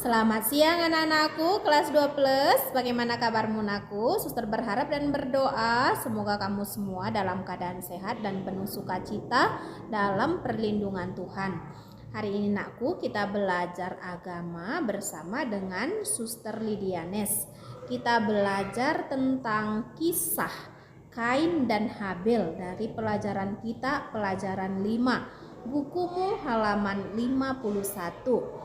Selamat siang anak-anakku kelas 2 plus. Bagaimana kabarmu nakku? Suster berharap dan berdoa semoga kamu semua dalam keadaan sehat dan penuh sukacita dalam perlindungan Tuhan. Hari ini nakku kita belajar agama bersama dengan Suster Lidianes. Kita belajar tentang kisah Kain dan Habel dari pelajaran kita pelajaran 5. Bukumu halaman 51.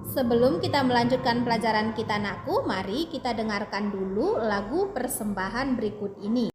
Sebelum kita melanjutkan pelajaran kita nakku, mari kita dengarkan dulu lagu persembahan berikut ini.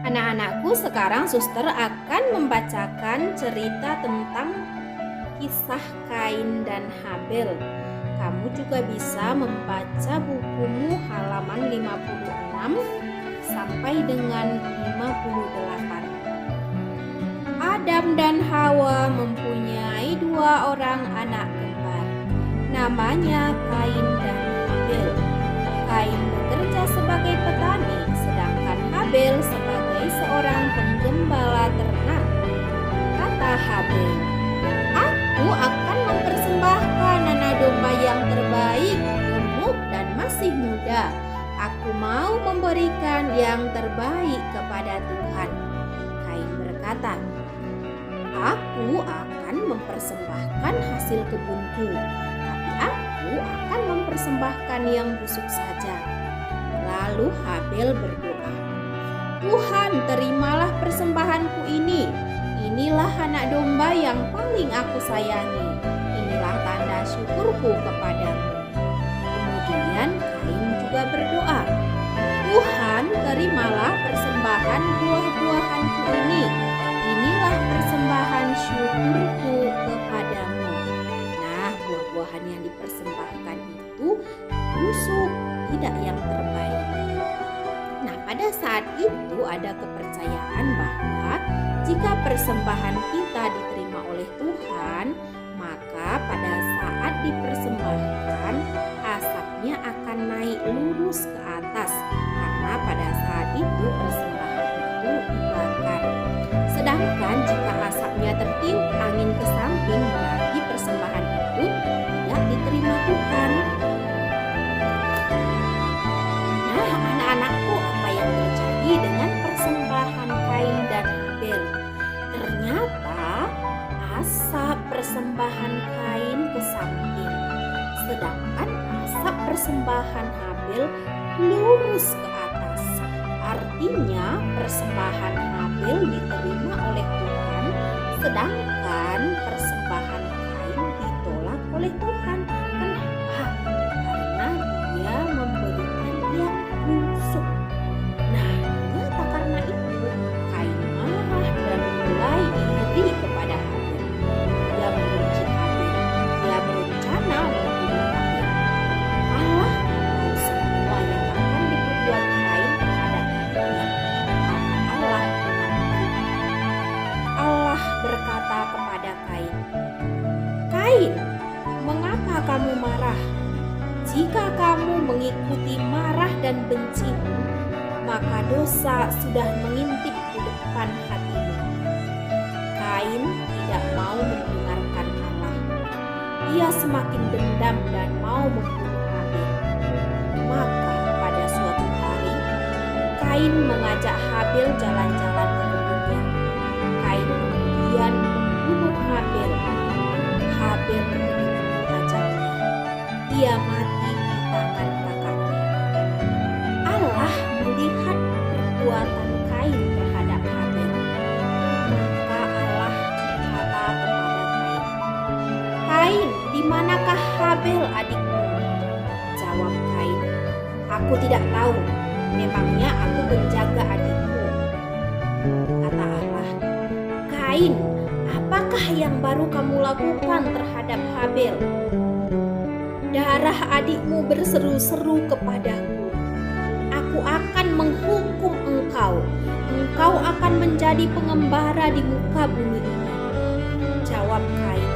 Anak-anakku, sekarang suster akan membacakan cerita tentang kisah Kain dan Habel. Kamu juga bisa membaca bukumu halaman 56 sampai dengan 58. Adam dan Hawa mempunyai 2 orang anak kembar, namanya Kain dan Habel. Kain bekerja sebagai petani, sedangkan Habel sebagai seorang penggembala ternak. Kata Habel, "Aku akan mempersembahkan anak domba yang terbaik, gemuk dan masih muda. Aku mau memberikan yang terbaik kepada Tuhan." Kain berkata, "Aku akan mempersembahkan hasil kebunku, tapi aku akan mempersembahkan yang busuk saja." Lalu Habel berdoa, "Tuhan, terimalah persembahanku ini. Inilah anak domba yang paling aku sayangi. Inilah tanda syukurku kepadamu." Kemudian Kain juga berdoa, "Tuhan, terimalah persembahan buah-buahanku ini. Inilah persembahan syukurku kepadamu." Nah, buah-buahan yang dipersembahkan itu busuk, tidak yang terbaik. Nah, pada saat itu ada kepercayaan bahwa jika persembahan kita diterima oleh Tuhan, maka pada saat dipersembahkan, asapnya akan naik lurus ke atas, karena pada saat itu persembahan itu dibakar. Sedangkan jika asapnya tertiup angin ke samping, berarti persembahan itu tidak diterima Tuhan. Nah, anak-anakku, apa yang terjadi dengan persembahan Kain dan Habel? Ternyata asap persembahan Kain ke samping, sedangkan asap persembahan Habel lurus ke atas. Artinya persembahan Habel diterima oleh Tuhan, sedangkan persembahan Kain ditolak oleh Tuhan. Kenapa? Karena dia memberikan yang busuk. Nah, ternyata karena itu Kain marah dan mulai iri kepada Habel. Dia membenci Habel. Dia berencana membunuh Habel. Allah tahu semua yang akan diperbuat Kain terhadap Habel. Allah berkata kepada Kain, "Kain, mengapa Jika kamu mengikuti marah dan bencimu, maka dosa sudah mengintip di depan hatimu. Kain tidak mau mendengarkan Allah. Ia semakin dendam dan mau membunuh Habel. Maka pada suatu hari, Kain mengajak Habel jalan-jalan ke kebunnya. Kain kemudian membunuh Habel. Habel menunggu ajalnya. Ia mati di tangan kakaknya. Allah melihat perbuatan Kain terhadap Habel. Maka Allah berkata kepada Kain, "Kain, di manakah Habel adikmu?" Jawab Kain, "Aku tidak tahu. Memangnya aku menjaga adikmu." Kata Allah, "Kain, apakah yang baru kamu lakukan terhadap Habel? Darah adikmu berseru-seru kepadaku. Aku akan menghukum engkau. Engkau akan menjadi pengembara di muka bumi ini." Jawab Kain,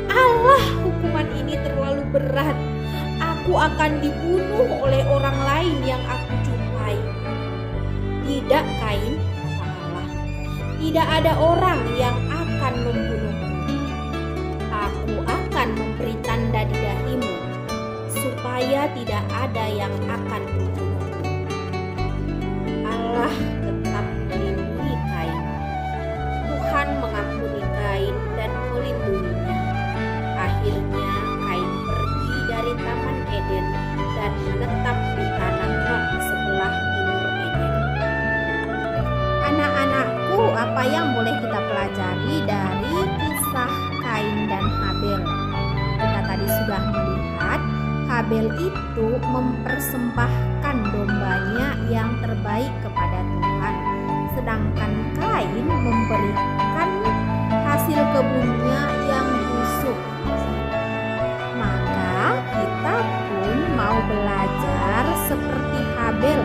"Allah, hukuman ini terlalu berat. Aku akan dibunuh oleh orang lain yang aku jumpai." "Tidak, Kain," kata Allah. "Tidak ada orang yang akan membunuhmu. Aku akan memberi tanda di dahimu, supaya tidak ada yang akan membunuhmu." Allah tetap melindungi Kain. Tuhan mengampuni Kain dan melindunginya. Akhirnya Kain pergi dari Taman Eden dan menetap di tanah Nod sebelah timur Eden. Anak-anakku, apa yang boleh kita pelajari dari kisah Kain dan Habel? Kita tadi sudah melihat Habel itu mempersembahkan dombanya yang terbaik kepada Tuhan, sedangkan Kain memberikan hasil kebunnya yang busuk. Maka kita pun mau belajar seperti Habel,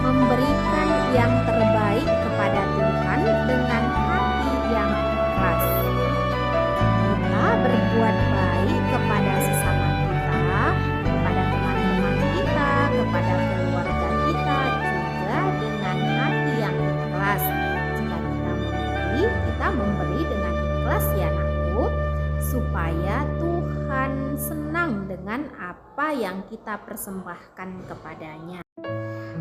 memberikan yang terbaik kepada Tuhan dengan hati yang ikhlas. Kita berbuat baik kepada sesama kita, kepada teman-teman kita, kepada keluarga kita juga dengan hati yang ikhlas. Jika kita memberi dengan ikhlas ya anakku, supaya Tuhan senang dengan apa yang kita persembahkan kepadanya.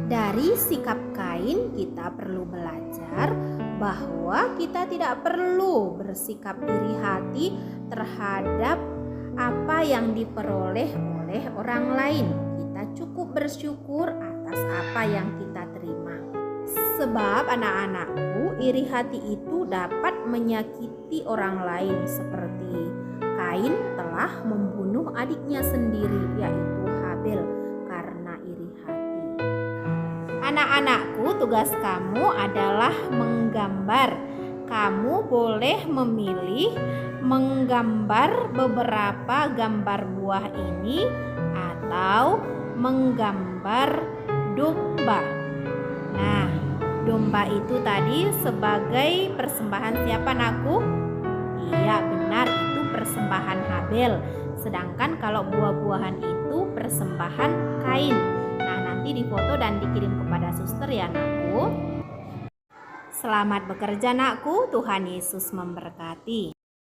Dari sikap Kain kita perlu belajar bahwa kita tidak perlu bersikap iri hati terhadap apa yang diperoleh oleh orang lain. Kita cukup bersyukur atas apa yang kita terima. Sebab anak-anakku, iri hati itu dapat menyakiti orang lain, seperti Kain telah membunuh adiknya sendiri, yaitu Habel, karena iri hati. Anak-anakku, tugas kamu adalah menggambar. Kamu boleh memilih menggambar beberapa gambar buah ini atau menggambar domba. Nah, domba itu tadi sebagai persembahan siapa anakku? Iya, benar, itu persembahan Habel. Sedangkan kalau buah-buahan itu persembahan Kain. Nah, nanti difoto dan dikirim kepada suster ya anakku. Selamat bekerja anakku, Tuhan Yesus memberkati.